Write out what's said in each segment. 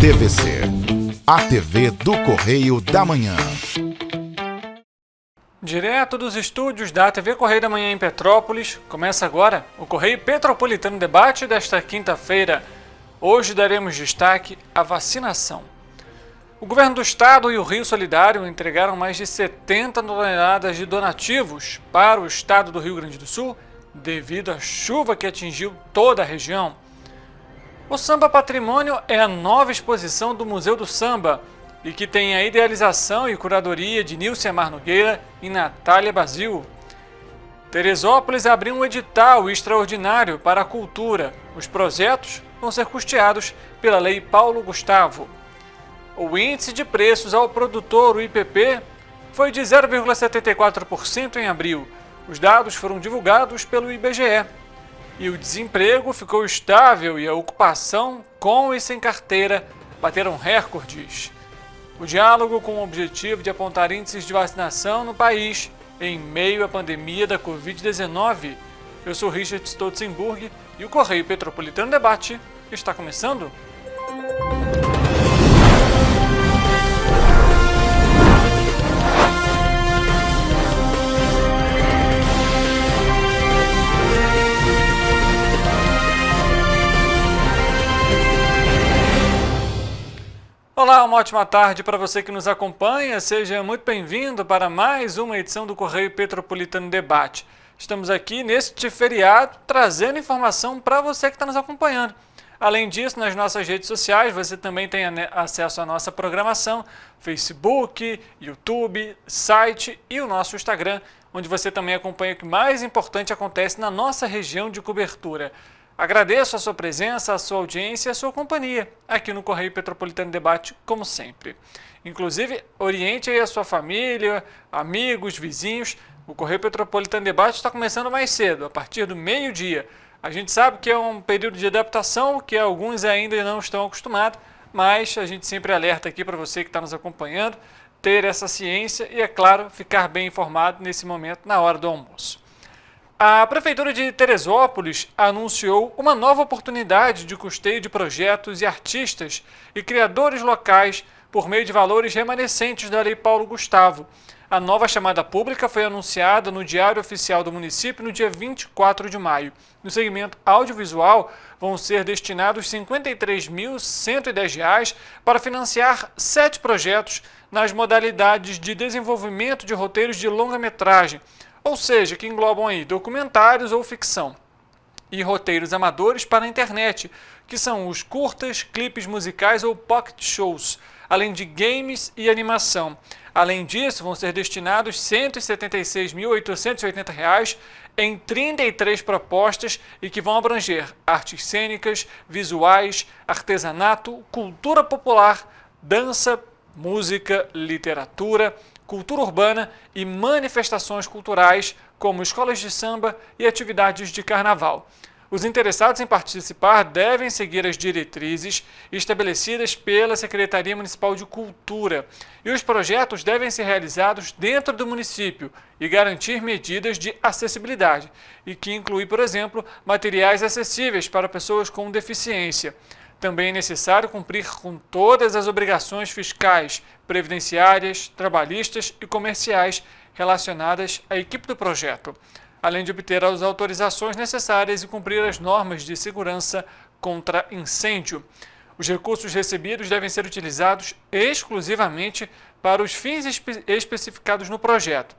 TVC, a TV do Correio da Manhã. Direto dos estúdios da TV Correio da Manhã em Petrópolis, começa agora o Correio Petropolitano Debate desta quinta-feira. Hoje daremos destaque à vacinação. O Governo do Estado e o Rio Solidário entregaram mais de 70 toneladas de donativos para o Estado do Rio Grande do Sul devido à chuva que atingiu toda a região. O Samba Patrimônio é a nova exposição do Museu do Samba e que tem a idealização e curadoria de Nilce Amar Nogueira e Natália Basile. Teresópolis abriu um edital extraordinário para a cultura. Os projetos vão ser custeados pela Lei Paulo Gustavo. O índice de preços ao produtor, o IPP, foi de 0,74% em abril. Os dados foram divulgados pelo IBGE. E o desemprego ficou estável e a ocupação, com e sem carteira, bateram recordes. O diálogo com o objetivo de apontar índices de vacinação no país em meio à pandemia da Covid-19. Eu sou Richard Stolzenburg e o Correio Petropolitano Debate está começando. Olá, uma ótima tarde para você que nos acompanha. Seja muito bem-vindo para mais uma edição do Correio Petropolitano Debate. Estamos aqui neste feriado trazendo informação para você que está nos acompanhando. Além disso, nas nossas redes sociais você também tem acesso à nossa programação, Facebook, YouTube, site e o nosso Instagram, onde você também acompanha o que mais importante acontece na nossa região de cobertura. Agradeço a sua presença, a sua audiência e a sua companhia aqui no Correio Petropolitano Debate, como sempre. Inclusive, oriente aí a sua família, amigos, vizinhos. O Correio Petropolitano Debate está começando mais cedo, a partir do meio-dia. A gente sabe que é um período de adaptação, que alguns ainda não estão acostumados, mas a gente sempre alerta aqui para você que está nos acompanhando, ter essa ciência e, é claro, ficar bem informado nesse momento, na hora do almoço. A Prefeitura de Teresópolis anunciou uma nova oportunidade de custeio de projetos e artistas e criadores locais por meio de valores remanescentes da Lei Paulo Gustavo. A nova chamada pública foi anunciada no Diário Oficial do município no dia 24 de maio. No segmento audiovisual, vão ser destinados R$ 53.110 para financiar 7 projetos nas modalidades de desenvolvimento de roteiros de longa-metragem, ou seja, que englobam aí documentários ou ficção, e roteiros amadores para a internet, que são os curtas, clipes musicais ou pocket shows, além de games e animação. Além disso, vão ser destinados R$ 176.880 em 33 propostas e que vão abranger artes cênicas, visuais, artesanato, cultura popular, dança, música, literatura, cultura urbana e manifestações culturais, como escolas de samba e atividades de carnaval. Os interessados em participar devem seguir as diretrizes estabelecidas pela Secretaria Municipal de Cultura e os projetos devem ser realizados dentro do município e garantir medidas de acessibilidade, e que inclui, por exemplo, materiais acessíveis para pessoas com deficiência. Também é necessário cumprir com todas as obrigações fiscais, previdenciárias, trabalhistas e comerciais relacionadas à equipe do projeto, além de obter as autorizações necessárias e cumprir as normas de segurança contra incêndio. Os recursos recebidos devem ser utilizados exclusivamente para os fins especificados no projeto.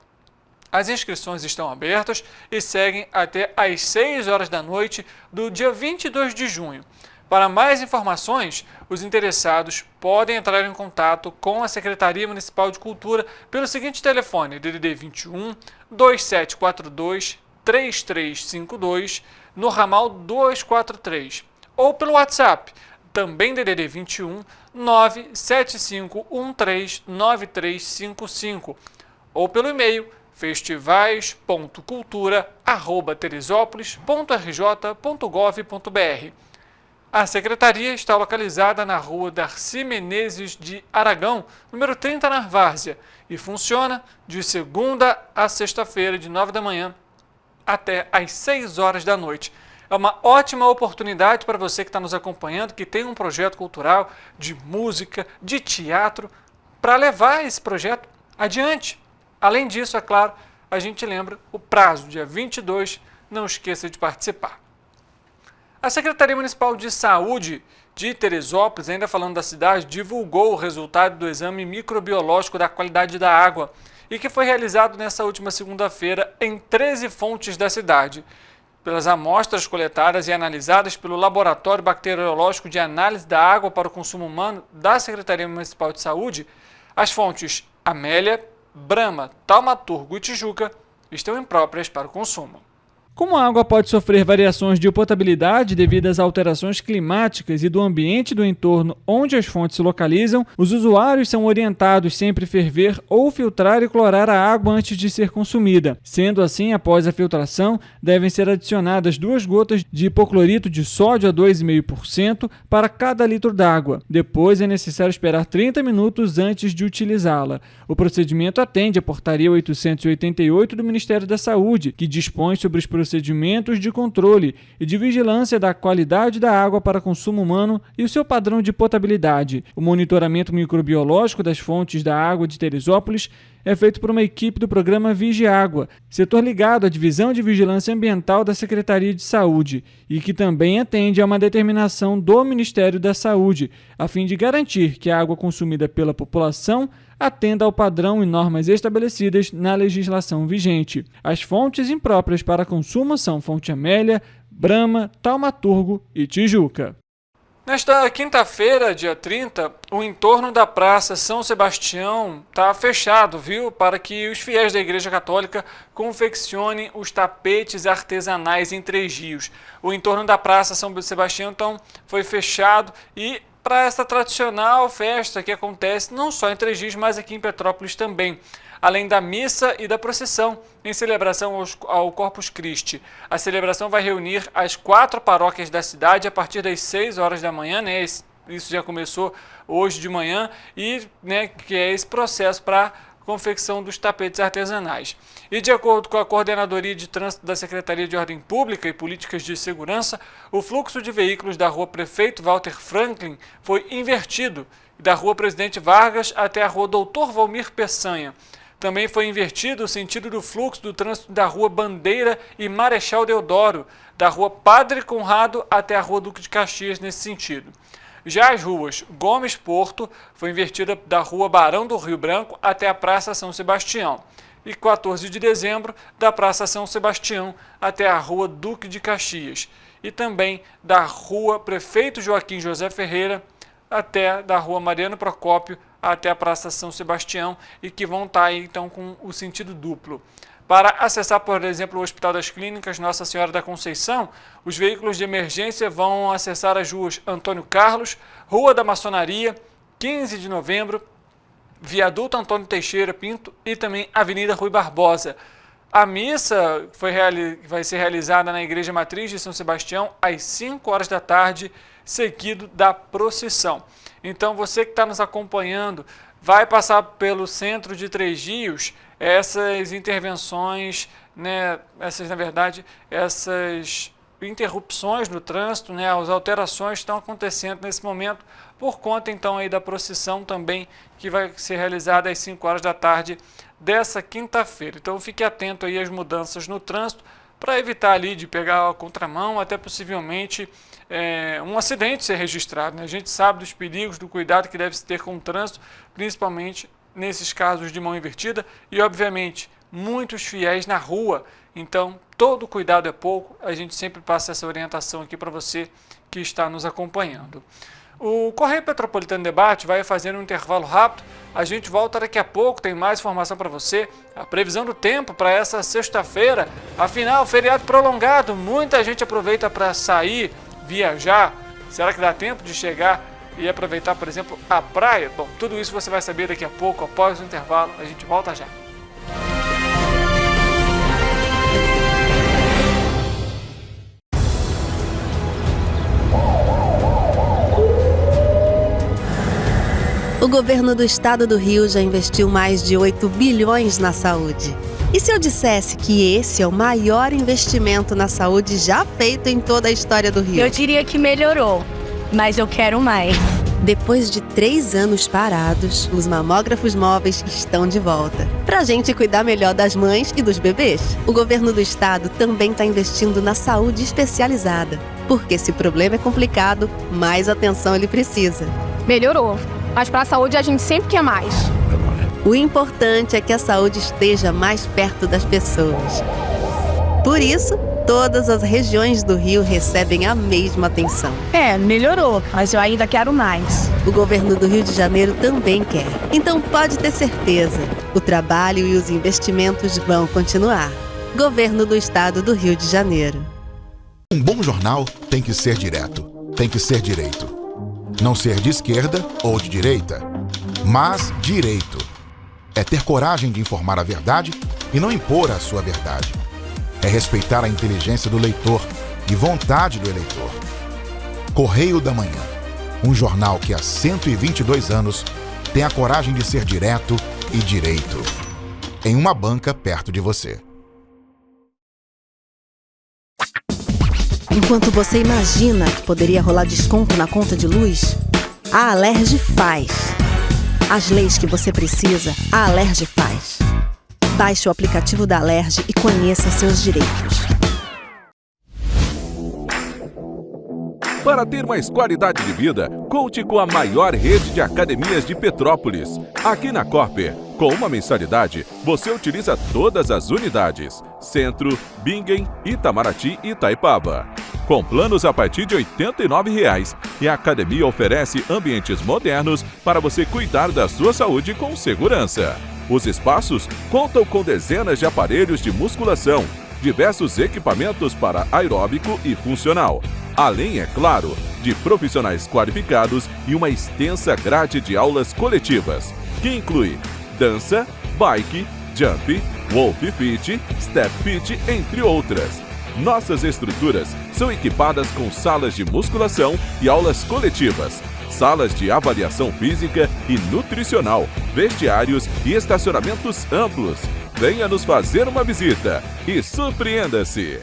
As inscrições estão abertas e seguem até às 6 horas da noite do dia 22 de junho. Para mais informações, os interessados podem entrar em contato com a Secretaria Municipal de Cultura pelo seguinte telefone: DDD 21 2742 3352 no ramal 243, ou pelo WhatsApp, também DDD 21 975139355, ou pelo e-mail festivais.cultura@teresópolis.rj.gov.br. A secretaria está localizada na rua Darcy Menezes de Aragão, número 30, na Várzea, e funciona de segunda a sexta-feira, de 9 da manhã até às 6 horas da noite. É uma ótima oportunidade para você que está nos acompanhando, que tem um projeto cultural de música, de teatro, para levar esse projeto adiante. Além disso, é claro, a gente lembra o prazo, dia 22, não esqueça de participar. A Secretaria Municipal de Saúde de Teresópolis, ainda falando da cidade, divulgou o resultado do exame microbiológico da qualidade da água e que foi realizado nessa última segunda-feira em 13 fontes da cidade. Pelas amostras coletadas e analisadas pelo Laboratório Bacteriológico de Análise da Água para o Consumo Humano da Secretaria Municipal de Saúde, as fontes Amélia, Brahma, Taumaturgo e Tijuca estão impróprias para o consumo. Como a água pode sofrer variações de potabilidade devido às alterações climáticas e do ambiente do entorno onde as fontes se localizam, os usuários são orientados sempre a ferver ou filtrar e clorar a água antes de ser consumida. Sendo assim, após a filtração, devem ser adicionadas 2 gotas de hipoclorito de sódio a 2,5% para cada litro d'água. Depois é necessário esperar 30 minutos antes de utilizá-la. O procedimento atende à Portaria 888 do Ministério da Saúde, que dispõe sobre os procedimentos de controle e de vigilância da qualidade da água para consumo humano e o seu padrão de potabilidade. O monitoramento microbiológico das fontes da água de Teresópolis é feito por uma equipe do programa Vigiágua, setor ligado à Divisão de Vigilância Ambiental da Secretaria de Saúde, e que também atende a uma determinação do Ministério da Saúde, a fim de garantir que a água consumida pela população atenda ao padrão e normas estabelecidas na legislação vigente. As fontes impróprias para consumo são Fonte Amélia, Brahma, Taumaturgo e Tijuca. Nesta quinta-feira, dia 30, o entorno da Praça São Sebastião está fechado, viu? Para que os fiéis da Igreja Católica confeccionem os tapetes artesanais em Três Rios. O entorno da Praça São Sebastião, então, foi fechado e para essa tradicional festa que acontece não só em Três Rios, mas aqui em Petrópolis também. Além da missa e da procissão, em celebração ao Corpus Christi. A celebração vai reunir as 4 paróquias da cidade a partir das 6 horas da manhã, né? Isso já começou hoje de manhã, e que é esse processo para confecção dos tapetes artesanais. E de acordo com a Coordenadoria de Trânsito da Secretaria de Ordem Pública e Políticas de Segurança, o fluxo de veículos da Rua Prefeito Walter Franklin foi invertido, da Rua Presidente Vargas até a Rua Doutor Valmir Peçanha. Também foi invertido o sentido do fluxo do trânsito da Rua Bandeira e Marechal Deodoro, da Rua Padre Conrado até a Rua Duque de Caxias nesse sentido. Já as ruas Gomes Porto foi invertida da Rua Barão do Rio Branco até a Praça São Sebastião. E 14 de dezembro, da Praça São Sebastião até a Rua Duque de Caxias. E também da Rua Prefeito Joaquim José Ferreira até da Rua Mariano Procópio até a Praça São Sebastião, e que vão estar aí, então, com o sentido duplo. Para acessar, por exemplo, o Hospital das Clínicas Nossa Senhora da Conceição, os veículos de emergência vão acessar as ruas Antônio Carlos, Rua da Maçonaria, 15 de novembro, Viaduto Antônio Teixeira Pinto e também Avenida Rui Barbosa. A missa vai ser realizada na Igreja Matriz de São Sebastião às 5 horas da tarde, seguido da procissão. Então, você que está nos acompanhando, vai passar pelo centro de Três Rios, essas intervenções, essas interrupções no trânsito, as alterações estão acontecendo nesse momento por conta, então, aí da procissão também, que vai ser realizada às 5 horas da tarde dessa quinta-feira. Então, fique atento aí às mudanças no trânsito para evitar ali de pegar a contramão, até possivelmente um acidente ser registrado. A gente sabe dos perigos, do cuidado que deve se ter com o trânsito, principalmente nesses casos de mão invertida e, obviamente, muitos fiéis na rua. Então, todo cuidado é pouco. A gente sempre passa essa orientação aqui para você que está nos acompanhando. O Correio Petropolitano Debate vai fazer um intervalo rápido. A gente volta daqui a pouco, tem mais informação para você. A previsão do tempo para essa sexta-feira. Afinal, feriado prolongado, muita gente aproveita para sair, viajar. Será que dá tempo de chegar e aproveitar, por exemplo, a praia? Bom, tudo isso você vai saber daqui a pouco, após o intervalo. A gente volta já. O governo do estado do Rio já investiu mais de 8 bilhões na saúde. E se eu dissesse que esse é o maior investimento na saúde já feito em toda a história do Rio? Eu diria que melhorou, mas eu quero mais. Depois de 3 anos parados, os mamógrafos móveis estão de volta. Pra gente cuidar melhor das mães e dos bebês. O governo do estado também está investindo na saúde especializada. Porque se o problema é complicado, mais atenção ele precisa. Melhorou, mas para a saúde a gente sempre quer mais. O importante é que a saúde esteja mais perto das pessoas. Por isso, todas as regiões do Rio recebem a mesma atenção. Melhorou, mas eu ainda quero mais. O governo do Rio de Janeiro também quer. Então pode ter certeza, o trabalho e os investimentos vão continuar. Governo do Estado do Rio de Janeiro. Um bom jornal tem que ser direto, tem que ser direito. Não ser de esquerda ou de direita, mas direito. É ter coragem de informar a verdade e não impor a sua verdade. É respeitar a inteligência do leitor e vontade do eleitor. Correio da Manhã, um jornal que há 122 anos tem a coragem de ser direto e direito. Em uma banca perto de você. Enquanto você imagina que poderia rolar desconto na conta de luz, a Alerj faz. As leis que você precisa, a Alerj faz. Baixe o aplicativo da Alerj e conheça seus direitos. Para ter mais qualidade de vida, conte com a maior rede de academias de Petrópolis. Aqui na Corper, com uma mensalidade, você utiliza todas as unidades: Centro, Bingen, Itamaraty e Itaipava. Com planos a partir de R$ 89,00, e a academia oferece ambientes modernos para você cuidar da sua saúde com segurança. Os espaços contam com dezenas de aparelhos de musculação, diversos equipamentos para aeróbico e funcional, além, é claro, de profissionais qualificados e uma extensa grade de aulas coletivas, que inclui dança, bike, jump, wolf fit, step fit, entre outras. Nossas estruturas são equipadas com salas de musculação e aulas coletivas, salas de avaliação física e nutricional, vestiários e estacionamentos amplos. Venha nos fazer uma visita e surpreenda-se!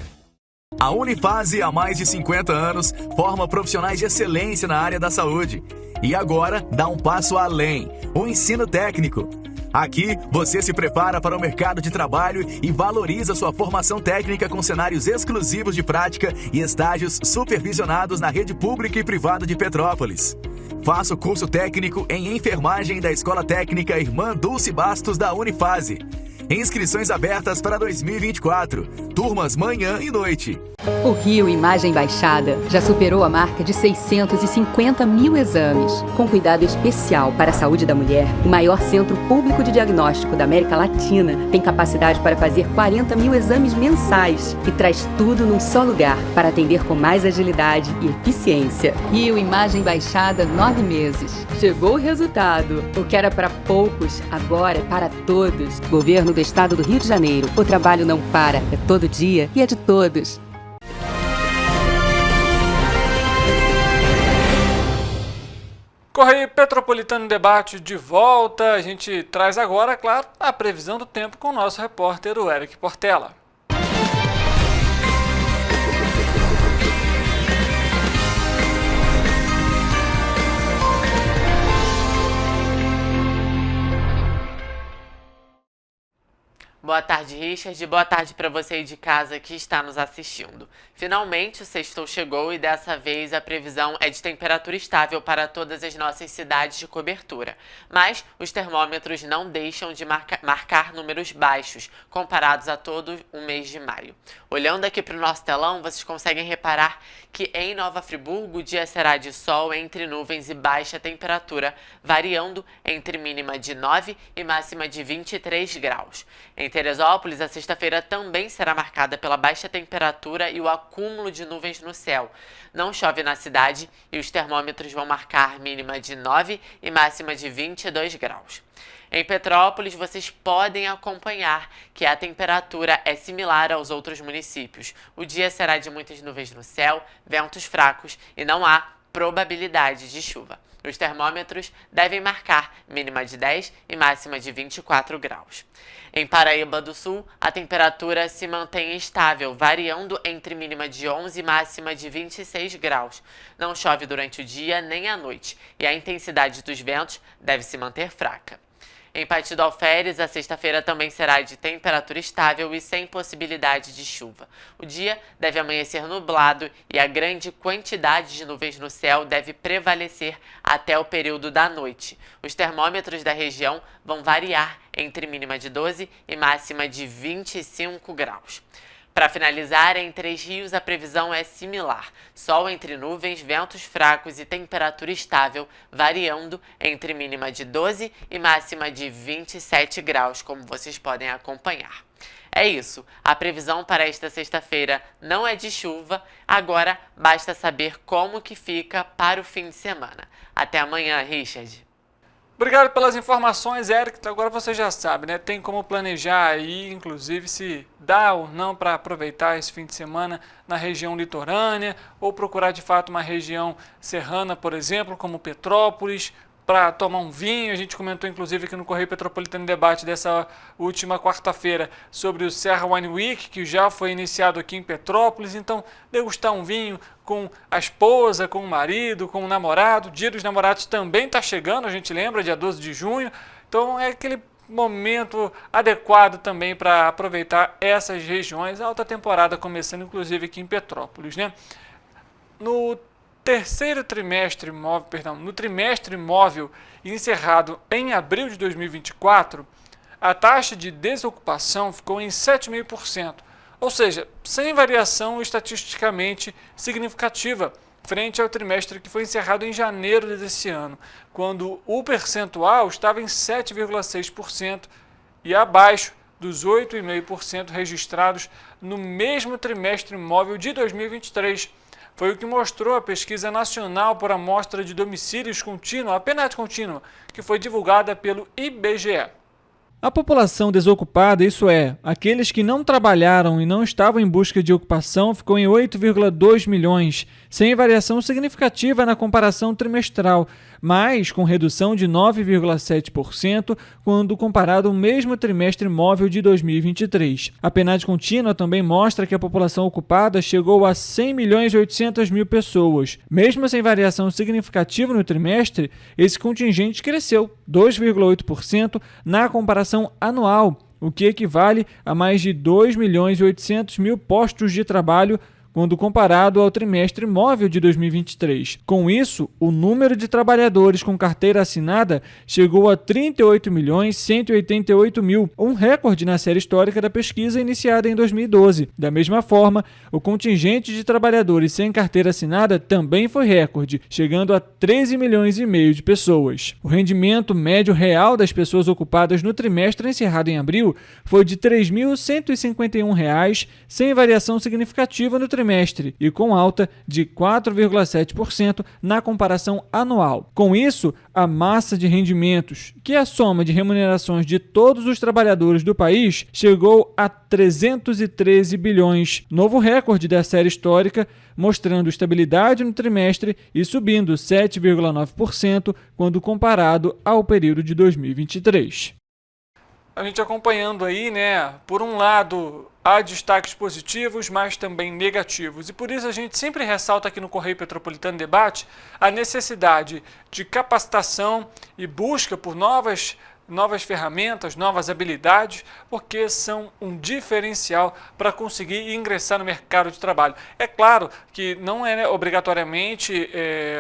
A Unifase, há mais de 50 anos, forma profissionais de excelência na área da saúde. E agora dá um passo além, o ensino técnico. Aqui, você se prepara para o mercado de trabalho e valoriza sua formação técnica com cenários exclusivos de prática e estágios supervisionados na rede pública e privada de Petrópolis. Faça o curso técnico em enfermagem da Escola Técnica Irmã Dulce Bastos da Unifase. Inscrições abertas para 2024. Turmas manhã e noite. O Rio Imagem Baixada já superou a marca de 650 mil exames. Com cuidado especial para a saúde da mulher, o maior centro público de diagnóstico da América Latina tem capacidade para fazer 40 mil exames mensais e traz tudo num só lugar para atender com mais agilidade e eficiência. Rio Imagem Baixada, 9 meses. Chegou o resultado. O que era para poucos, agora é para todos. Governo do Estado do Rio de Janeiro. O trabalho não para, é todo dia e é de todos. Correio Petropolitano Debate de volta. A gente traz agora, claro, a previsão do tempo com o nosso repórter, o Eric Portela. Boa tarde, Richard. Boa tarde para você aí de casa que está nos assistindo. Finalmente o sextou chegou e dessa vez a previsão é de temperatura estável para todas as nossas cidades de cobertura. Mas os termômetros não deixam de marcar números baixos comparados a todo o mês de maio. Olhando aqui para o nosso telão, vocês conseguem reparar que em Nova Friburgo o dia será de sol entre nuvens e baixa temperatura, variando entre mínima de 9 e máxima de 23 graus. Em Teresópolis, a sexta-feira também será marcada pela baixa temperatura e o acúmulo de nuvens no céu. Não chove na cidade e os termômetros vão marcar mínima de 9 e máxima de 22 graus. Em Petrópolis, vocês podem acompanhar que a temperatura é similar aos outros municípios. O dia será de muitas nuvens no céu, ventos fracos e não há probabilidade de chuva. Os termômetros devem marcar mínima de 10 e máxima de 24 graus. Em Paraíba do Sul, a temperatura se mantém estável, variando entre mínima de 11 e máxima de 26 graus. Não chove durante o dia nem à noite e a intensidade dos ventos deve se manter fraca. Em Pati do Alferes, a sexta-feira também será de temperatura estável e sem possibilidade de chuva. O dia deve amanhecer nublado e a grande quantidade de nuvens no céu deve prevalecer até o período da noite. Os termômetros da região vão variar entre mínima de 12 e máxima de 25 graus. Para finalizar, em Três Rios a previsão é similar. Sol entre nuvens, ventos fracos e temperatura estável, variando entre mínima de 12 e máxima de 27 graus, como vocês podem acompanhar. É isso, a previsão para esta sexta-feira não é de chuva, agora basta saber como que fica para o fim de semana. Até amanhã, Richard. Obrigado pelas informações, Eric. Agora você já sabe, né? Tem como planejar aí, inclusive, se dá ou não para aproveitar esse fim de semana na região litorânea ou procurar de fato uma região serrana, por exemplo, como Petrópolis, para tomar um vinho. A gente comentou inclusive aqui no Correio Petropolitano Debate dessa última quarta-feira sobre o Serra Wine Week, que já foi iniciado aqui em Petrópolis. Então, degustar um vinho com a esposa, com o marido, com o namorado. O Dia dos Namorados também está chegando, a gente lembra, dia 12 de junho. Então, é aquele momento adequado também para aproveitar essas regiões. A alta temporada começando inclusive aqui em Petrópolis, né? No trimestre móvel encerrado em abril de 2024, a taxa de desocupação ficou em 7,5%, ou seja, sem variação estatisticamente significativa, frente ao trimestre que foi encerrado em janeiro desse ano, quando o percentual estava em 7,6% e abaixo dos 8,5% registrados no mesmo trimestre móvel de 2023. Foi o que mostrou a Pesquisa Nacional por Amostra de Domicílios Contínua, a PNAD Contínua, que foi divulgada pelo IBGE. A população desocupada, isso é, aqueles que não trabalharam e não estavam em busca de ocupação, ficou em 8,2 milhões, sem variação significativa na comparação trimestral, mas com redução de 9,7% quando comparado ao mesmo trimestre móvel de 2023. A PNAD contínua também mostra que a população ocupada chegou a 100 milhões e 800 mil pessoas. Mesmo sem variação significativa no trimestre, esse contingente cresceu 2,8% na comparação anual, o que equivale a mais de 2 milhões e 800 mil postos de trabalho quando comparado ao trimestre móvel de 2023. Com isso, o número de trabalhadores com carteira assinada chegou a 38.188.000, um recorde na série histórica da pesquisa iniciada em 2012. Da mesma forma, o contingente de trabalhadores sem carteira assinada também foi recorde, chegando a 13 milhões e meio de pessoas. O rendimento médio real das pessoas ocupadas no trimestre encerrado em abril foi de R$ 3.151, sem variação significativa no trimestre e com alta de 4,7% na comparação anual. Com isso, a massa de rendimentos, que é a soma de remunerações de todos os trabalhadores do país, chegou a 313 bilhões, novo recorde da série histórica, mostrando estabilidade no trimestre e subindo 7,9% quando comparado ao período de 2023. A gente acompanhando aí, né, por um lado, há destaques positivos, mas também negativos. E por isso a gente sempre ressalta aqui no Correio Petropolitano Debate a necessidade de capacitação e busca por novas ferramentas, novas habilidades, porque são um diferencial para conseguir ingressar no mercado de trabalho. É claro que não é, né, obrigatoriamente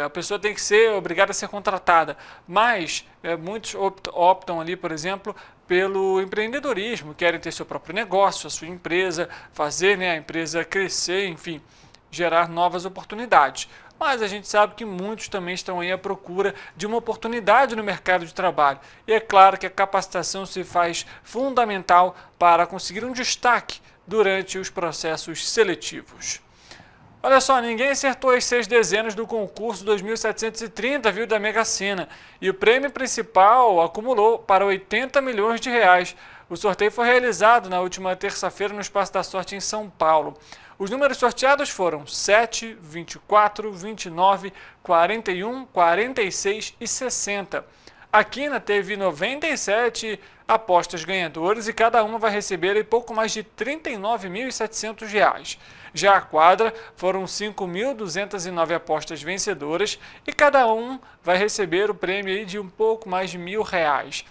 a pessoa tem que ser obrigada a ser contratada, mas muitos optam ali, por exemplo, pelo empreendedorismo, querem ter seu próprio negócio, a sua empresa, fazer, né, a empresa crescer, enfim, gerar novas oportunidades. Mas a gente sabe que muitos também estão aí à procura de uma oportunidade no mercado de trabalho. E é claro que a capacitação se faz fundamental para conseguir um destaque durante os processos seletivos. Olha só, ninguém acertou as 6 dezenas do concurso 2.730, viu, da Mega Sena. E o prêmio principal acumulou para R$ 80 milhões. O sorteio foi realizado na última terça-feira no Espaço da Sorte em São Paulo. Os números sorteados foram 7, 24, 29, 41, 46 e 60. A quina teve 97 apostas ganhadoras e cada uma vai receber pouco mais de R$ 39.700. Já a quadra foram 5.209 apostas vencedoras e cada um vai receber o prêmio de um pouco mais de R$ 1.000.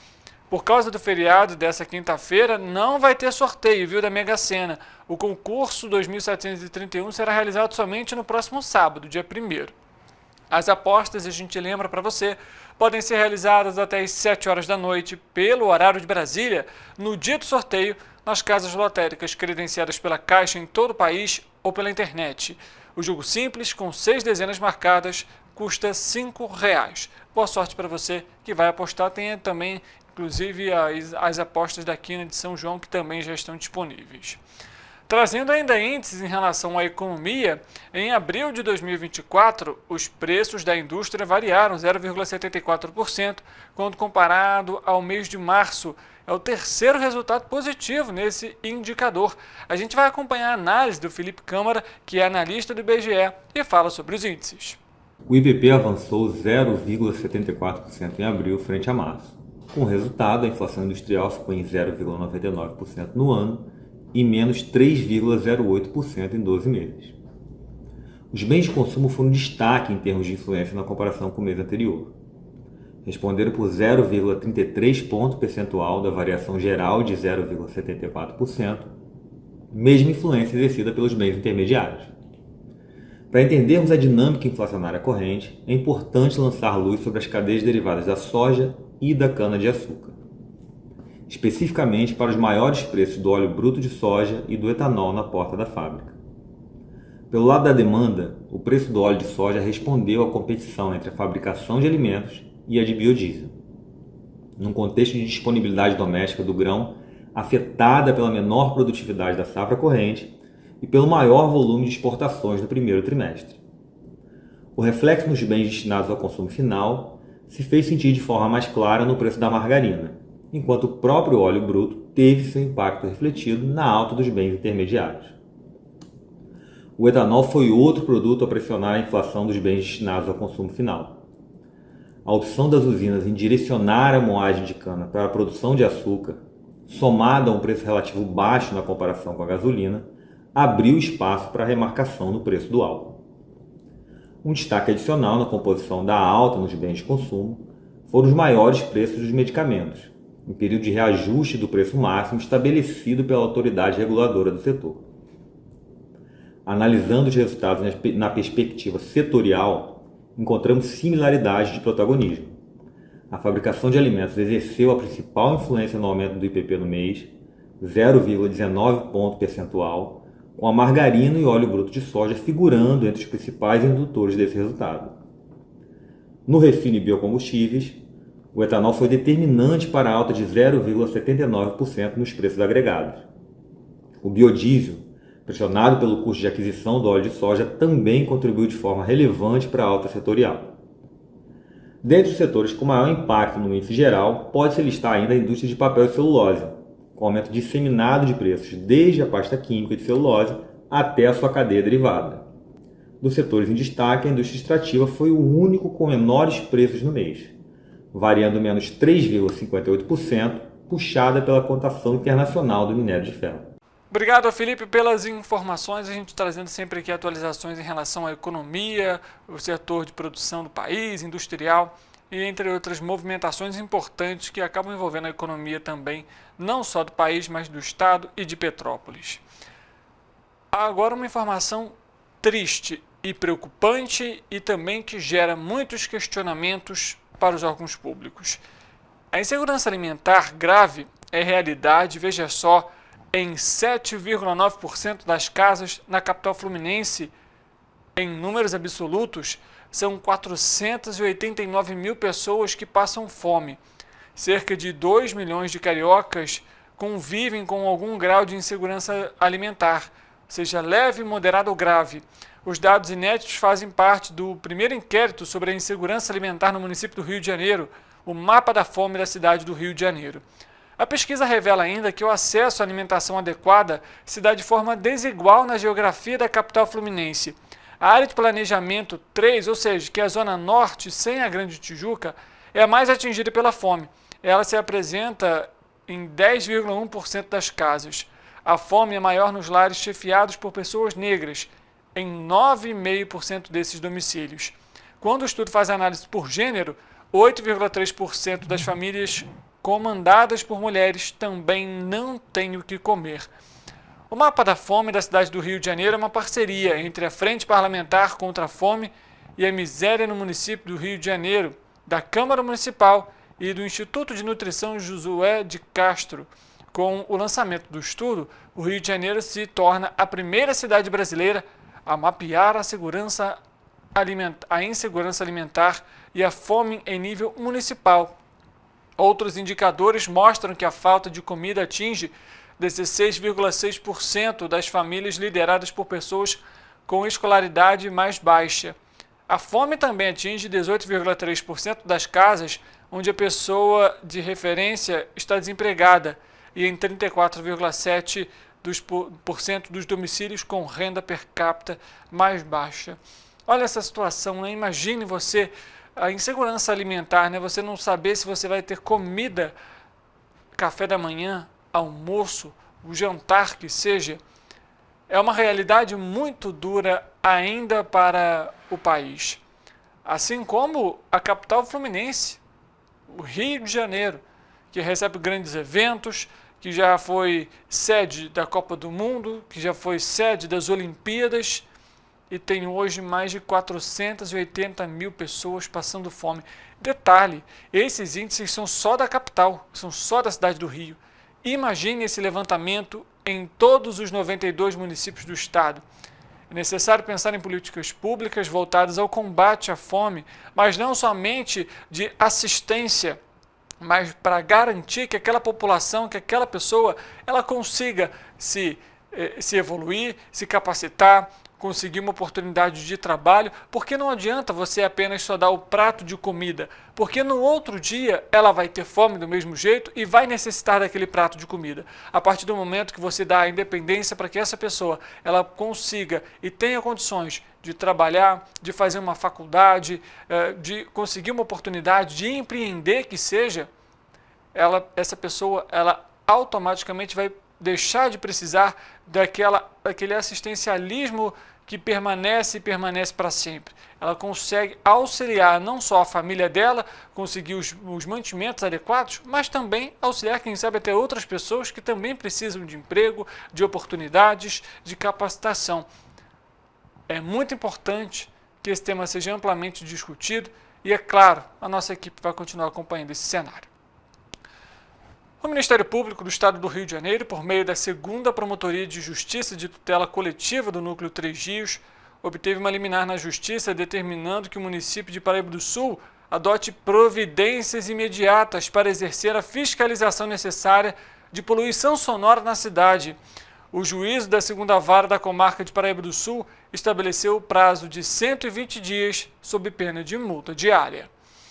Por causa do feriado dessa quinta-feira, não vai ter sorteio, viu, da Mega Sena. O concurso 2731 será realizado somente no próximo sábado, dia 1º. As apostas, a gente lembra para você, podem ser realizadas até às 7 horas da noite, pelo horário de Brasília, no dia do sorteio, nas casas lotéricas credenciadas pela Caixa em todo o país ou pela internet. O jogo simples, com 6 dezenas marcadas, custa R$ 5,00. Boa sorte para você que vai apostar. Tem também, inclusive, as apostas da quina de São João, que também já estão disponíveis. Trazendo ainda índices em relação à economia, em abril de 2024, os preços da indústria variaram 0,74%, quando comparado ao mês de março. É o terceiro resultado positivo nesse indicador. A gente vai acompanhar a análise do Felipe Câmara, que é analista do IBGE, e fala sobre os índices. O IPP avançou 0,74% em abril frente a março. Com o resultado, a inflação industrial ficou em 0,99% no ano, e menos 3,08% em 12 meses. Os bens de consumo foram destaque em termos de influência na comparação com o mês anterior. Responderam por 0,33 ponto percentual da variação geral de 0,74%, mesma influência exercida pelos bens intermediários. Para entendermos a dinâmica inflacionária corrente, é importante lançar luz sobre as cadeias derivadas da soja e da cana-de-açúcar, especificamente para os maiores preços do óleo bruto de soja e do etanol na porta da fábrica. Pelo lado da demanda, o preço do óleo de soja respondeu à competição entre a fabricação de alimentos e a de biodiesel. Num contexto de disponibilidade doméstica do grão afetada pela menor produtividade da safra corrente e pelo maior volume de exportações no primeiro trimestre. O reflexo nos bens destinados ao consumo final se fez sentir de forma mais clara no preço da margarina, enquanto o próprio óleo bruto teve seu impacto refletido na alta dos bens intermediários. O etanol foi outro produto a pressionar a inflação dos bens destinados ao consumo final. A opção das usinas em direcionar a moagem de cana para a produção de açúcar, somada a um preço relativo baixo na comparação com a gasolina, abriu espaço para a remarcação no preço do álcool. Um destaque adicional na composição da alta nos bens de consumo foram os maiores preços dos medicamentos, em período de reajuste do preço máximo estabelecido pela autoridade reguladora do setor. Analisando os resultados na perspectiva setorial, encontramos similaridades de protagonismo. A fabricação de alimentos exerceu a principal influência no aumento do IPP no mês, 0,19 ponto percentual, com a margarina e óleo bruto de soja figurando entre os principais indutores desse resultado. No refino e biocombustíveis, o etanol foi determinante para a alta de 0,79% nos preços agregados. O biodiesel, pressionado pelo custo de aquisição do óleo de soja, também contribuiu de forma relevante para a alta setorial. Dentre os setores com maior impacto no índice geral, pode-se listar ainda a indústria de papel e celulose, com aumento disseminado de preços desde a pasta química de celulose até a sua cadeia derivada. Dos setores em destaque, a indústria extrativa foi o único com menores preços no mês, variando menos 3,58%, puxada pela cotação internacional do minério de ferro. Obrigado, Felipe, pelas informações. A gente trazendo sempre aqui atualizações em relação à economia, o setor de produção do país, industrial e entre outras movimentações importantes que acabam envolvendo a economia também, não só do país, mas do estado e de Petrópolis. Agora uma informação triste e preocupante e também que gera muitos questionamentos para os órgãos públicos. A insegurança alimentar grave é realidade, veja só, em 7,9% das casas na capital fluminense. Em números absolutos, são 489 mil pessoas que passam fome. Cerca de 2 milhões de cariocas convivem com algum grau de insegurança alimentar, seja leve, moderada ou grave. Os dados inéditos fazem parte do primeiro inquérito sobre a insegurança alimentar no município do Rio de Janeiro, o Mapa da Fome da cidade do Rio de Janeiro. A pesquisa revela ainda que o acesso à alimentação adequada se dá de forma desigual na geografia da capital fluminense. A área de planejamento 3, ou seja, que é a zona norte sem a Grande Tijuca, é a mais atingida pela fome. Ela se apresenta em 10,1% das casas. A fome é maior nos lares chefiados por pessoas negras, em 9,5% desses domicílios. Quando o estudo faz análise por gênero, 8,3% das famílias comandadas por mulheres também não têm o que comer. O Mapa da Fome da cidade do Rio de Janeiro é uma parceria entre a Frente Parlamentar contra a Fome e a Miséria no município do Rio de Janeiro, da Câmara Municipal e do Instituto de Nutrição Josué de Castro. Com o lançamento do estudo, o Rio de Janeiro se torna a primeira cidade brasileira a mapear a insegurança alimentar e a fome em nível municipal. Outros indicadores mostram que a falta de comida atinge 16,6% das famílias lideradas por pessoas com escolaridade mais baixa. A fome também atinge 18,3% das casas onde a pessoa de referência está desempregada e em 34,7% dos domicílios com renda per capita mais baixa. Olha essa situação, né? Imagine você, a insegurança alimentar, né? Você não saber se você vai ter comida, café da manhã, almoço, o jantar que seja, é uma realidade muito dura ainda para o país. Assim como a capital fluminense, o Rio de Janeiro, que recebe grandes eventos, que já foi sede da Copa do Mundo, que já foi sede das Olimpíadas e tem hoje mais de 480 mil pessoas passando fome. Detalhe, esses índices são só da capital, são só da cidade do Rio. Imagine esse levantamento em todos os 92 municípios do estado. É necessário pensar em políticas públicas voltadas ao combate à fome, mas não somente de assistência, mas para garantir que aquela população, que aquela pessoa, ela consiga se evoluir, se capacitar, conseguir uma oportunidade de trabalho, porque não adianta você apenas só dar o prato de comida, porque no outro dia ela vai ter fome do mesmo jeito e vai necessitar daquele prato de comida. A partir do momento que você dá a independência para que essa pessoa ela consiga e tenha condições de trabalhar, de fazer uma faculdade, de conseguir uma oportunidade, de empreender que seja, essa pessoa ela automaticamente vai deixar de precisar daquele assistencialismo que permanece para sempre. Ela consegue auxiliar não só a família dela, conseguir os mantimentos adequados, mas também auxiliar, quem sabe, até outras pessoas que também precisam de emprego, de oportunidades, de capacitação. É muito importante que esse tema seja amplamente discutido e, é claro, a nossa equipe vai continuar acompanhando esse cenário. O Ministério Público do Estado do Rio de Janeiro, por meio da 2ª Promotoria de Justiça de Tutela Coletiva do Núcleo 3 Rios, obteve uma liminar na Justiça determinando que o município de Paraíba do Sul adote providências imediatas para exercer a fiscalização necessária de poluição sonora na cidade. O juízo da 2ª Vara da Comarca de Paraíba do Sul estabeleceu o prazo de 120 dias sob pena de multa diária.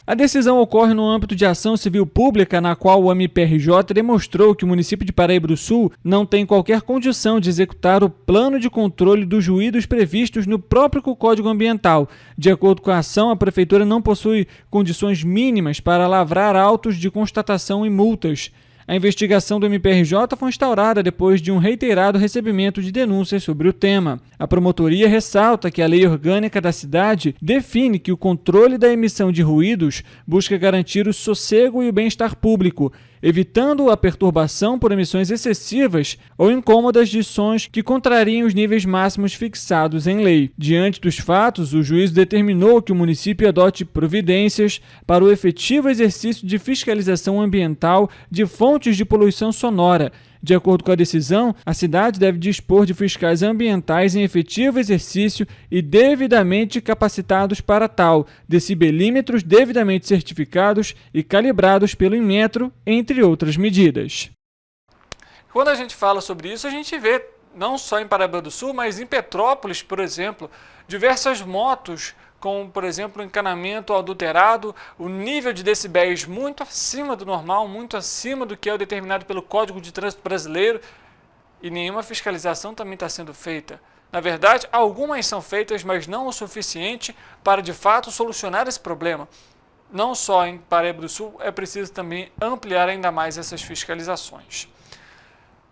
A decisão ocorre no âmbito de ação civil pública, na qual o MPRJ demonstrou que o município de Paraíba do Sul não tem qualquer condição de executar o plano de controle dos ruídos previstos no próprio Código Ambiental. De acordo com a ação, a Prefeitura não possui condições mínimas para lavrar autos de constatação e multas. A investigação do MPRJ foi instaurada depois de um reiterado recebimento de denúncias sobre o tema. A promotoria ressalta que a lei orgânica da cidade define que o controle da emissão de ruídos busca garantir o sossego e o bem-estar público, evitando a perturbação por emissões excessivas ou incômodas de sons que contrariam os níveis máximos fixados em lei. Diante dos fatos, o juízo determinou que o município adote providências para o efetivo exercício de fiscalização ambiental de fontes de poluição sonora. De acordo com a decisão, a cidade deve dispor de fiscais ambientais em efetivo exercício e devidamente capacitados para tal, decibelímetros devidamente certificados e calibrados pelo Inmetro, entre outras medidas. Quando a gente fala sobre isso, a gente vê não só em Paraíba do Sul, mas em Petrópolis, por exemplo, diversas motos com, por exemplo, encanamento adulterado, o nível de decibéis muito acima do normal, muito acima do que é o determinado pelo Código de Trânsito Brasileiro, e nenhuma fiscalização também está sendo feita. Na verdade, algumas são feitas, mas não o suficiente para, de fato, solucionar esse problema. Não só em Paraíba do Sul, é preciso também ampliar ainda mais essas fiscalizações.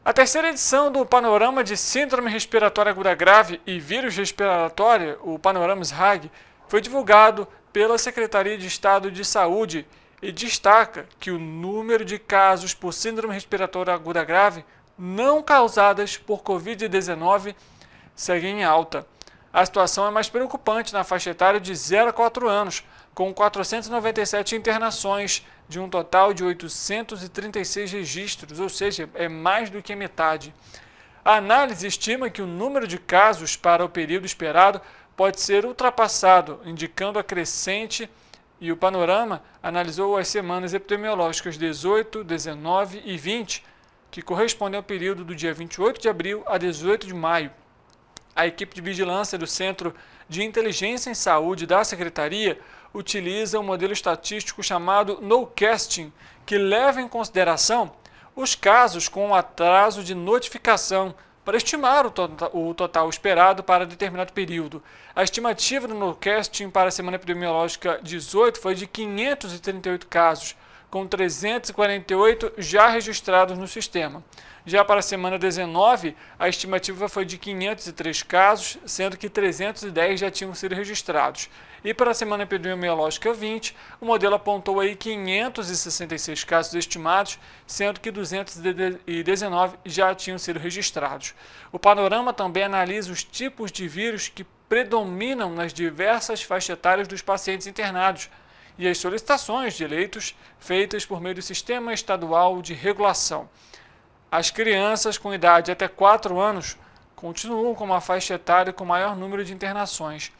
A terceira edição do Panorama de Síndrome Respiratória Aguda Grave e Vírus Respiratório, o Panorama SRAG, foi divulgado pela Secretaria de Estado de Saúde e destaca que o número de casos por síndrome respiratória aguda grave não causadas por Covid-19 segue em alta. A situação é mais preocupante na faixa etária de 0 a 4 anos, com 497 internações, de um total de 836 registros, ou seja, é mais do que a metade. A análise estima que o número de casos para o período esperado pode ser ultrapassado, indicando a crescente, e o Panorama analisou as semanas epidemiológicas 18, 19 e 20, que correspondem ao período do dia 28 de abril a 18 de maio. A equipe de vigilância do Centro de Inteligência em Saúde da Secretaria utiliza um modelo estatístico chamado No-Casting, que leva em consideração os casos com atraso de notificação para estimar o total esperado para determinado período. A estimativa do No-Casting para a semana epidemiológica 18 foi de 538 casos, com 348 já registrados no sistema. Já para a semana 19, a estimativa foi de 503 casos, sendo que 310 já tinham sido registrados. E para a semana epidemiológica 20, o modelo apontou aí 566 casos estimados, sendo que 219 já tinham sido registrados. O Panorama também analisa os tipos de vírus que predominam nas diversas faixas etárias dos pacientes internados e as solicitações de leitos feitas por meio do Sistema Estadual de Regulação. As crianças com idade até 4 anos continuam como a faixa etária com maior número de internações.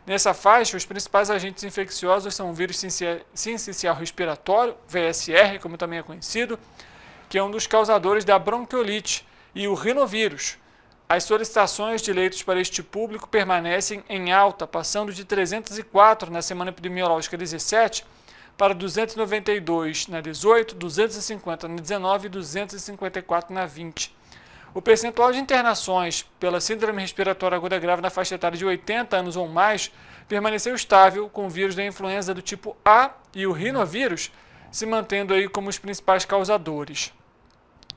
Nessa faixa, os principais agentes infecciosos são o vírus sincicial respiratório, VSR, como também é conhecido, que é um dos causadores da bronquiolite, e o rinovírus. As solicitações de leitos para este público permanecem em alta, passando de 304 na semana epidemiológica 17 para 292 na 18, 250 na 19 e 254 na 20. O percentual de internações pela síndrome respiratória aguda grave na faixa etária de 80 anos ou mais permaneceu estável, com o vírus da influenza do tipo A e o rinovírus se mantendo aí como os principais causadores.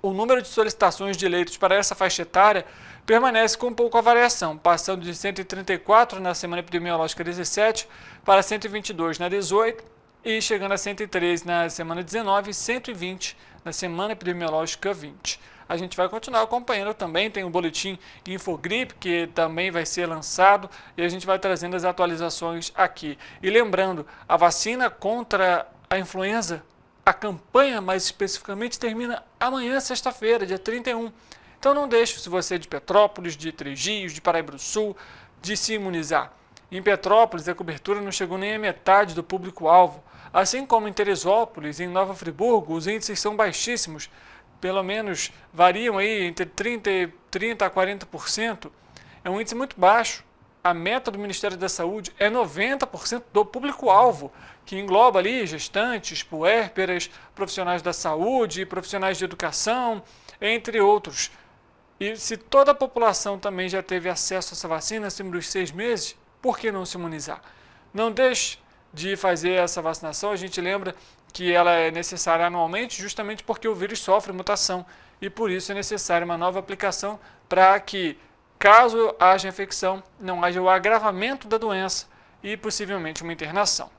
O número de solicitações de leitos para essa faixa etária permanece com pouca variação, passando de 134 na semana epidemiológica 17 para 122 na 18 e chegando a 113 na semana 19 e 120 na semana epidemiológica 20. A gente vai continuar acompanhando também, tem o boletim Infogripe, que também vai ser lançado, e a gente vai trazendo as atualizações aqui. E lembrando, a vacina contra a influenza, a campanha mais especificamente, termina amanhã, sexta-feira, dia 31. Então não deixe, se você é de Petrópolis, de Três Rios, de Paraíba do Sul, de se imunizar. Em Petrópolis, a cobertura não chegou nem à metade do público-alvo. Assim como em Teresópolis e em Nova Friburgo, os índices são baixíssimos, pelo menos variam aí entre 30% a 40%. É um índice muito baixo. A meta do Ministério da Saúde é 90% do público-alvo, que engloba ali gestantes, puérperas, profissionais da saúde, profissionais de educação, entre outros. E se toda a população também já teve acesso a essa vacina acima dos 6 meses, por que não se imunizar? Não deixe de fazer essa vacinação. A gente lembra que ela é necessária anualmente justamente porque o vírus sofre mutação e por isso é necessária uma nova aplicação para que, caso haja infecção, não haja o agravamento da doença e possivelmente uma internação.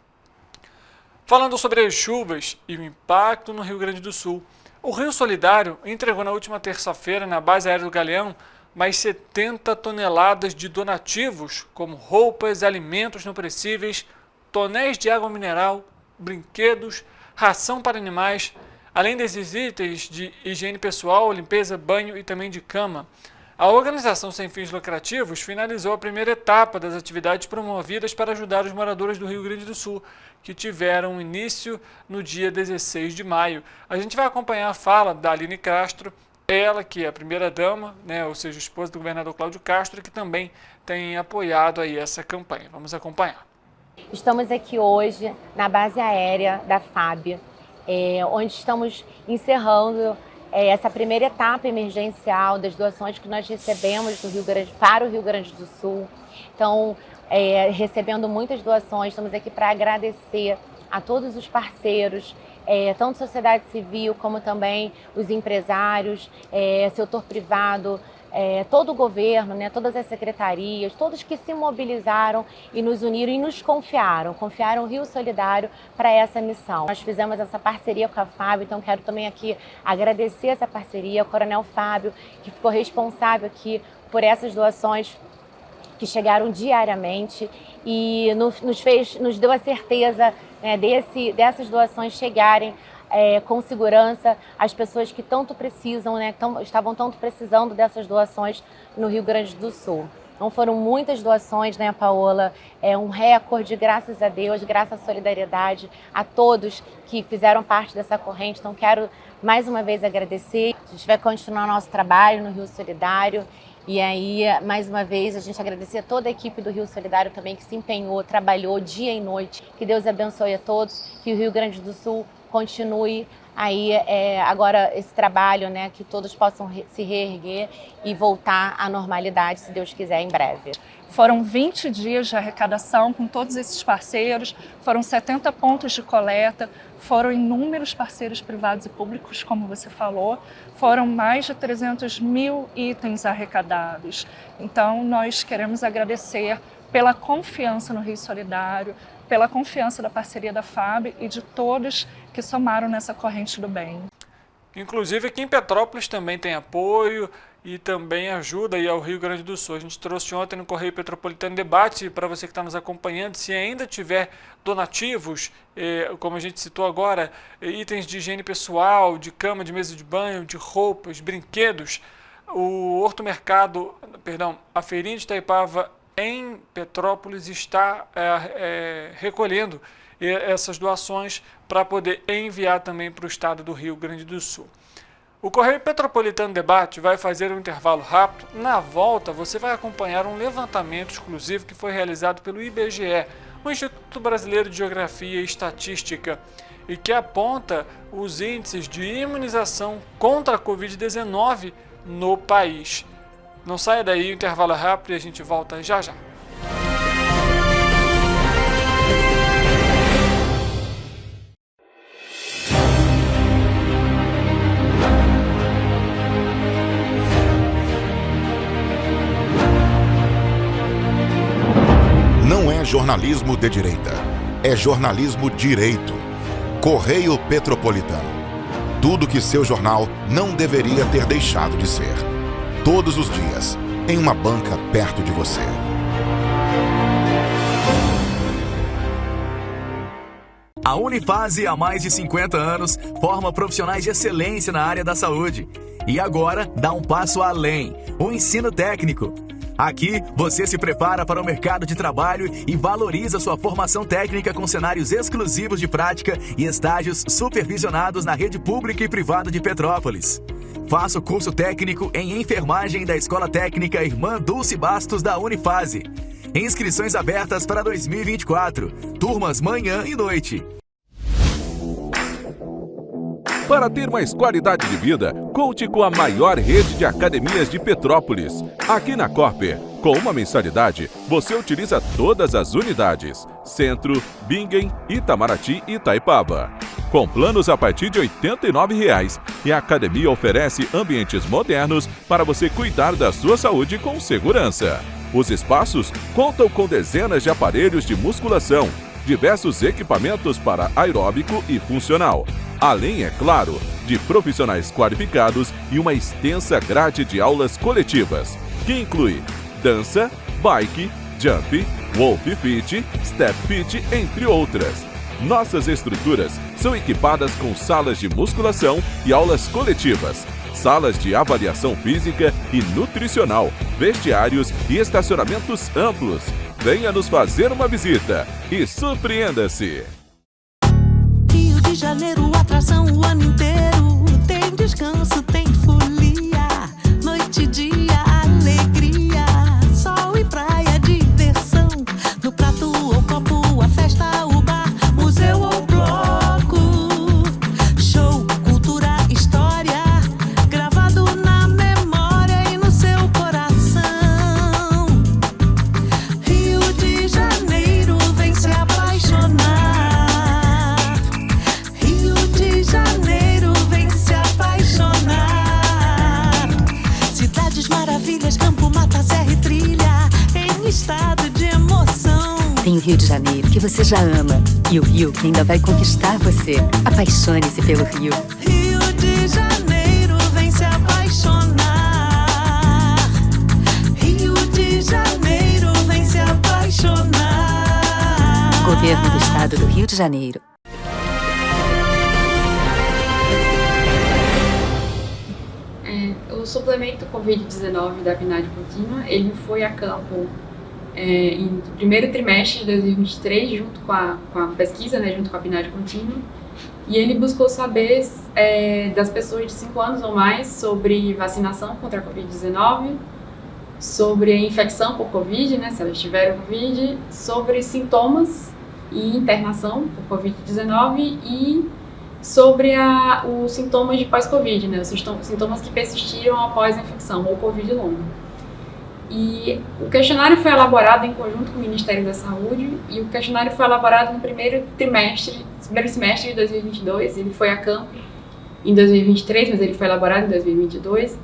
Falando sobre as chuvas e o impacto no Rio Grande do Sul, o Rio Solidário entregou na última terça-feira na base aérea do Galeão mais 70 toneladas de donativos, como roupas, alimentos não perecíveis, tonéis de água mineral, brinquedos, ração para animais, além desses itens de higiene pessoal, limpeza, banho e também de cama. A organização sem fins lucrativos finalizou a primeira etapa das atividades promovidas para ajudar os moradores do Rio Grande do Sul, que tiveram início no dia 16 de maio. A gente vai acompanhar a fala da Aline Castro, ela que é a primeira-dama, né, ou seja, esposa do governador Cláudio Castro, que também tem apoiado aí essa campanha. Vamos acompanhar. Estamos aqui hoje na base aérea da FAB, onde estamos encerrando essa primeira etapa emergencial das doações que nós recebemos do Rio Grande, para o Rio Grande do Sul. Então, recebendo muitas doações, estamos aqui para agradecer a todos os parceiros, tanto sociedade civil como também os empresários, setor privado, todo o governo, né, todas as secretarias, todos que se mobilizaram e nos uniram e nos confiaram o Rio Solidário para essa missão. Nós fizemos essa parceria com a FAB, então quero também aqui agradecer essa parceria ao Coronel Fábio, que ficou responsável aqui por essas doações que chegaram diariamente e nos deu a certeza, né, dessas doações chegarem com segurança às pessoas que tanto precisam, né, estavam tanto precisando dessas doações no Rio Grande do Sul. Então foram muitas doações, né, Paola? Um recorde, graças a Deus, graças à solidariedade, a todos que fizeram parte dessa corrente. Então quero mais uma vez agradecer. A gente vai continuar nosso trabalho no Rio Solidário. E aí, mais uma vez, a gente agradecer a toda a equipe do Rio Solidário também, que se empenhou, trabalhou dia e noite. Que Deus abençoe a todos, que o Rio Grande do Sul continue aí agora esse trabalho, né, que todos possam se reerguer e voltar à normalidade, se Deus quiser, em breve. Foram 20 dias de arrecadação com todos esses parceiros, foram 70 pontos de coleta, foram inúmeros parceiros privados e públicos, como você falou, foram mais de 300 mil itens arrecadados. Então, nós queremos agradecer pela confiança no Rio Solidário, pela confiança da parceria da FAB e de todos que somaram nessa corrente do bem. Inclusive aqui em Petrópolis também tem apoio e também ajuda aí ao Rio Grande do Sul. A gente trouxe ontem no Correio Petropolitano Debate, para você que está nos acompanhando, se ainda tiver donativos, como a gente citou agora, itens de higiene pessoal, de cama, de mesa de banho, de roupas, brinquedos, a Feirinha de Itaipava em Petrópolis está recolhendo essas doações para poder enviar também para o estado do Rio Grande do Sul. O Correio Petropolitano Debate vai fazer um intervalo rápido. Na volta, você vai acompanhar um levantamento exclusivo que foi realizado pelo IBGE, o Instituto Brasileiro de Geografia e Estatística, e que aponta os índices de imunização contra a Covid-19 no país. Não saia daí, o intervalo é rápido e a gente volta já já. Não é jornalismo de direita, é jornalismo direito. Correio Petropolitano. Tudo que seu jornal não deveria ter deixado de ser. Todos os dias, em uma banca perto de você. A Unifase, há mais de 50 anos, forma profissionais de excelência na área da saúde. E agora, dá um passo além, o ensino técnico. Aqui, você se prepara para o mercado de trabalho e valoriza sua formação técnica com cenários exclusivos de prática e estágios supervisionados na rede pública e privada de Petrópolis. Faça o curso técnico em enfermagem da Escola Técnica Irmã Dulce Bastos da Unifase. Inscrições abertas para 2024. Turmas manhã e noite. Para ter mais qualidade de vida, conte com a maior rede de academias de Petrópolis. Aqui na Corper, com uma mensalidade, você utiliza todas as unidades: Centro, Bingen, Itamaraty e Itaipava. Com planos a partir de R$ 89,00, e a academia oferece ambientes modernos para você cuidar da sua saúde com segurança. Os espaços contam com dezenas de aparelhos de musculação, diversos equipamentos para aeróbico e funcional, além, é claro, de profissionais qualificados e uma extensa grade de aulas coletivas, que inclui dança, bike, jump, wolf fit, step fit, entre outras. Nossas estruturas são equipadas com salas de musculação e aulas coletivas, salas de avaliação física e nutricional, vestiários e estacionamentos amplos. Venha nos fazer uma visita e surpreenda-se! Rio de Janeiro, atração o ano inteiro. Tem descanso, tem folia. Tem o Rio de Janeiro, que você já ama, e o Rio, que ainda vai conquistar você. Apaixone-se pelo Rio. Rio de Janeiro, vem se apaixonar. Rio de Janeiro, vem se apaixonar. Governo do Estado do Rio de Janeiro. O suplemento Covid-19 da PNAD contínua, ele foi a campo no primeiro trimestre de 2023, junto com a pesquisa, né, junto com a PNAD contínua, e ele buscou saber das pessoas de 5 anos ou mais sobre vacinação contra a Covid-19, sobre a infecção por Covid, né, se elas tiveram Covid, sobre sintomas e internação por Covid-19 e sobre os sintomas de pós-Covid, né, os sintomas que persistiram após a infecção ou Covid longa. E o questionário foi elaborado em conjunto com o Ministério da Saúde e o questionário foi elaborado no primeiro semestre de 2022, ele foi a campo em 2023, mas ele foi elaborado em 2022.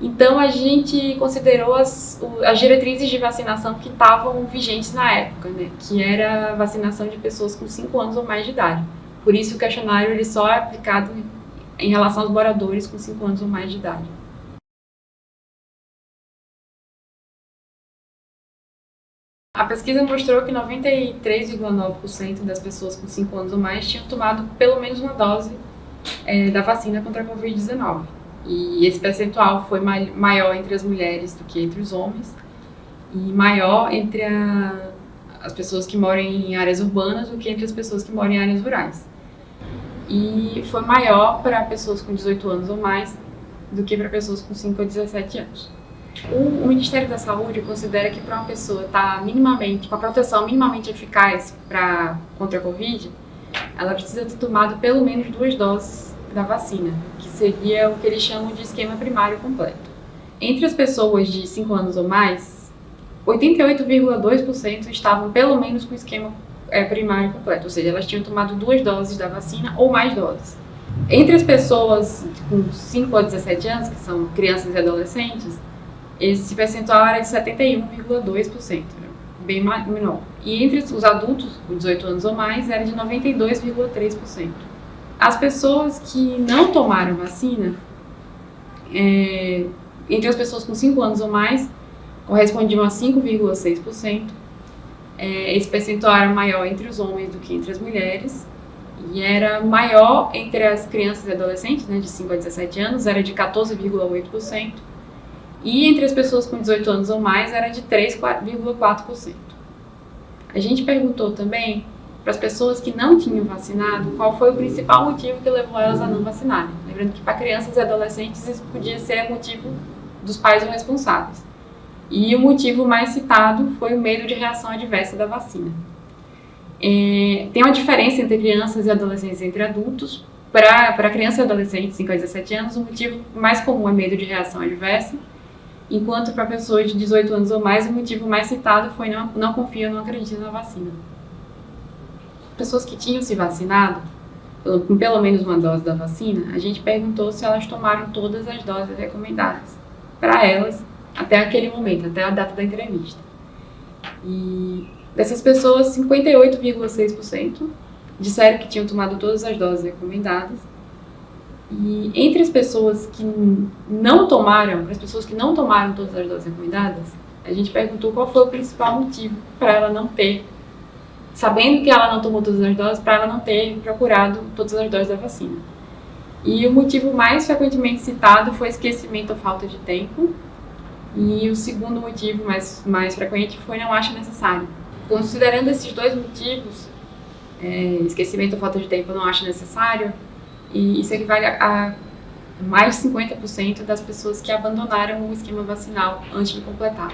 Então a gente considerou as diretrizes de vacinação que estavam vigentes na época, né, que era a vacinação de pessoas com 5 anos ou mais de idade. Por isso o questionário ele só é aplicado em relação aos moradores com 5 anos ou mais de idade. A pesquisa mostrou que 93,9% das pessoas com 5 anos ou mais tinham tomado pelo menos uma dose da vacina contra a Covid-19. E esse percentual foi maior entre as mulheres do que entre os homens e maior entre as pessoas que moram em áreas urbanas do que entre as pessoas que moram em áreas rurais. E foi maior para pessoas com 18 anos ou mais do que para pessoas com 5 a 17 anos. O Ministério da Saúde considera que para uma pessoa estar com a proteção minimamente eficaz contra a Covid, ela precisa ter tomado pelo menos 2 doses da vacina, que seria o que eles chamam de esquema primário completo. Entre as pessoas de 5 anos ou mais, 88,2% estavam pelo menos com o esquema primário completo, ou seja, elas tinham tomado 2 doses da vacina ou mais doses. Entre as pessoas com 5 a 17 anos, que são crianças e adolescentes, esse percentual era de 71,2%, bem menor. E entre os adultos com 18 anos ou mais era de 92,3%. As pessoas que não tomaram vacina, entre as pessoas com 5 anos ou mais, correspondiam a 5,6%. Esse percentual era maior entre os homens do que entre as mulheres. E era maior entre as crianças e adolescentes, né, de 5 a 17 anos, era de 14,8%. E entre as pessoas com 18 anos ou mais era de 3,4%. A gente perguntou também para as pessoas que não tinham vacinado qual foi o principal motivo que levou elas a não vacinarem. Lembrando que para crianças e adolescentes isso podia ser motivo dos pais ou responsáveis. E o motivo mais citado foi o medo de reação adversa da vacina. Tem uma diferença entre crianças e adolescentes e entre adultos. Para crianças e adolescentes, 5 a 17 anos, o motivo mais comum é medo de reação adversa, enquanto para pessoas de 18 anos ou mais, o motivo mais citado foi não confia, não acredita na vacina. Pessoas que tinham se vacinado, com pelo menos uma dose da vacina, a gente perguntou se elas tomaram todas as doses recomendadas para elas até aquele momento, até a data da entrevista. E dessas pessoas, 58,6% disseram que tinham tomado todas as doses recomendadas. E entre as pessoas que não tomaram, para as pessoas que não tomaram todas as doses recomendadas, a gente perguntou qual foi o principal motivo para ela não ter, sabendo que ela não tomou todas as doses, para ela não ter procurado todas as doses da vacina. E o motivo mais frequentemente citado foi esquecimento ou falta de tempo. E o segundo motivo mais frequente foi não acha necessário. Considerando esses 2 motivos, esquecimento ou falta de tempo não acha necessário, e isso equivale a mais de 50% das pessoas que abandonaram o esquema vacinal antes de completar.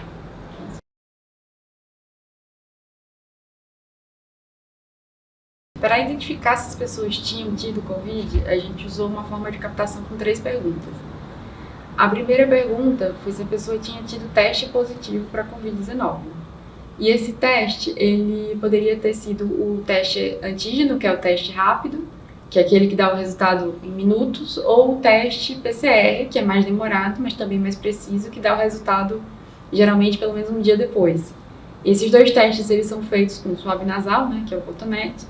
Para identificar se as pessoas tinham tido Covid, a gente usou uma forma de captação com 3 perguntas. A primeira pergunta foi se a pessoa tinha tido teste positivo para Covid-19. E esse teste, ele poderia ter sido o teste antígeno, que é o teste rápido, que é aquele que dá o resultado em minutos, ou o teste PCR, que é mais demorado, mas também mais preciso, que dá o resultado geralmente pelo menos um dia depois. Esses 2 testes, eles são feitos com suave nasal, né, que é o cotonete.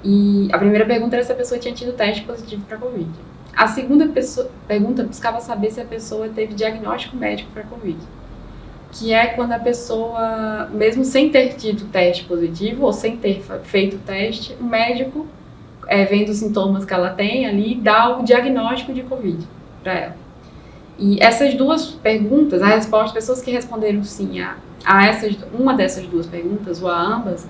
E a primeira pergunta era se a pessoa tinha tido teste positivo para Covid. A segunda pergunta buscava saber se a pessoa teve diagnóstico médico para Covid, que é quando a pessoa, mesmo sem ter tido teste positivo ou sem ter feito o teste, o médico, vendo os sintomas que ela tem ali, dá o diagnóstico de Covid para ela. E essas 2 perguntas, a resposta, pessoas que responderam sim uma dessas 2 perguntas, ou a ambas,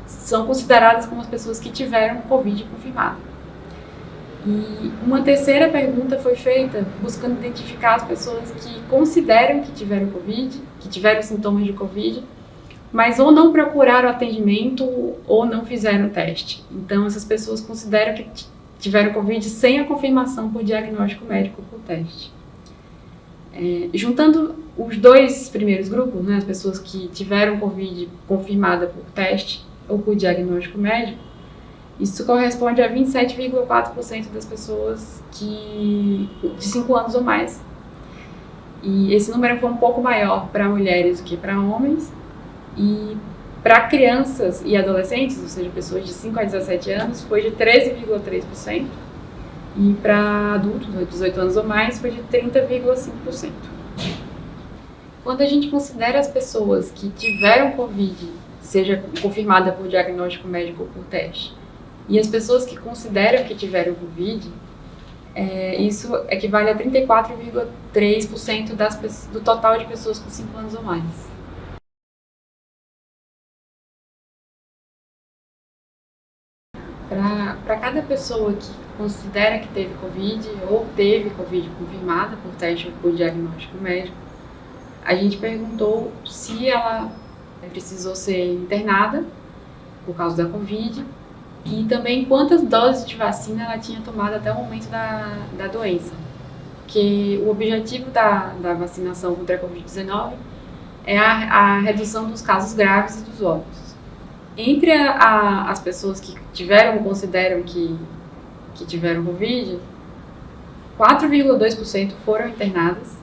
são consideradas como as pessoas que tiveram Covid confirmada. E uma terceira pergunta foi feita buscando identificar as pessoas que consideram que tiveram Covid, que tiveram sintomas de Covid, mas ou não procuraram atendimento ou não fizeram o teste. Então, essas pessoas consideram que tiveram Covid sem a confirmação por diagnóstico médico por teste. Juntando os 2 primeiros grupos, né, as pessoas que tiveram Covid confirmada por teste ou por diagnóstico médico, isso corresponde a 27,4% das pessoas de 5 anos ou mais. E esse número foi um pouco maior para mulheres do que para homens. E para crianças e adolescentes, ou seja, pessoas de 5 a 17 anos, foi de 13,3%. E para adultos, de 18 anos ou mais, foi de 30,5%. Quando a gente considera as pessoas que tiveram Covid, seja confirmada por diagnóstico médico ou por teste, e as pessoas que consideram que tiveram Covid, isso equivale a 34,3% do total de pessoas com 5 anos ou mais. Para cada pessoa que considera que teve Covid ou teve Covid confirmada por teste ou por diagnóstico médico, a gente perguntou se ela precisou ser internada por causa da Covid e também quantas doses de vacina ela tinha tomado até o momento da doença. Porque o objetivo da vacinação contra a Covid-19 é a redução dos casos graves e dos óbitos. Entre as pessoas que consideram que tiveram Covid, 4,2% foram internadas.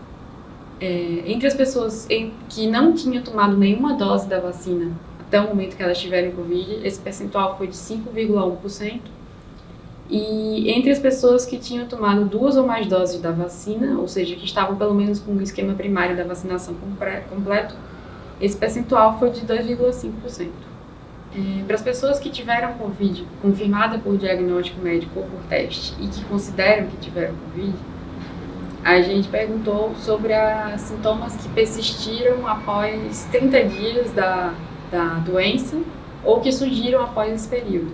Entre as pessoas que não tinham tomado nenhuma dose da vacina até o momento que elas tiveram Covid, esse percentual foi de 5,1%. E entre as pessoas que tinham tomado 2 ou mais doses da vacina, ou seja, que estavam pelo menos com o esquema primário da vacinação completo, esse percentual foi de 2,5%. Para as pessoas que tiveram Covid confirmada por diagnóstico médico ou por teste e que consideram que tiveram Covid, a gente perguntou sobre os sintomas que persistiram após 30 dias da doença ou que surgiram após esse período.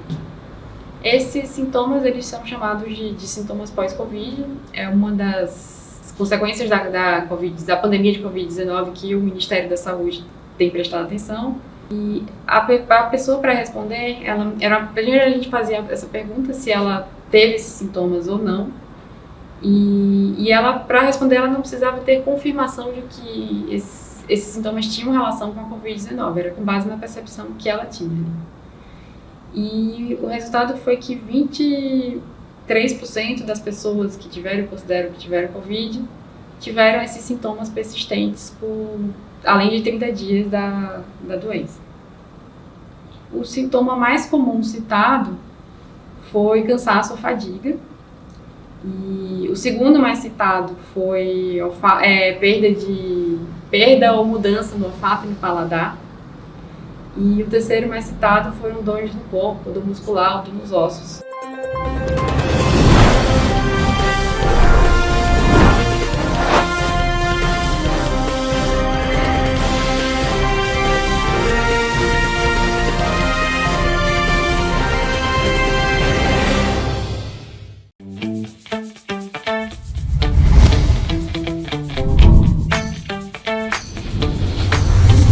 Esses sintomas, eles são chamados de sintomas pós-Covid. É uma das consequências da pandemia de Covid-19 que o Ministério da Saúde tem prestado atenção. E a pessoa, para responder, primeiro a gente fazia essa pergunta se ela teve esses sintomas ou não. E ela, para responder, ela não precisava ter confirmação de que esses sintomas tinham relação com a Covid-19, era com base na percepção que ela tinha. E o resultado foi que 23% das pessoas que consideram que tiveram Covid, tiveram esses sintomas persistentes além de 30 dias da doença. O sintoma mais comum citado foi cansaço ou fadiga. E o segundo mais citado foi perda ou mudança no olfato e no paladar. E o terceiro mais citado foram dores no corpo, dor muscular ou dor nos ossos.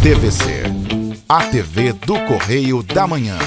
TVC, a TV do Correio da Manhã.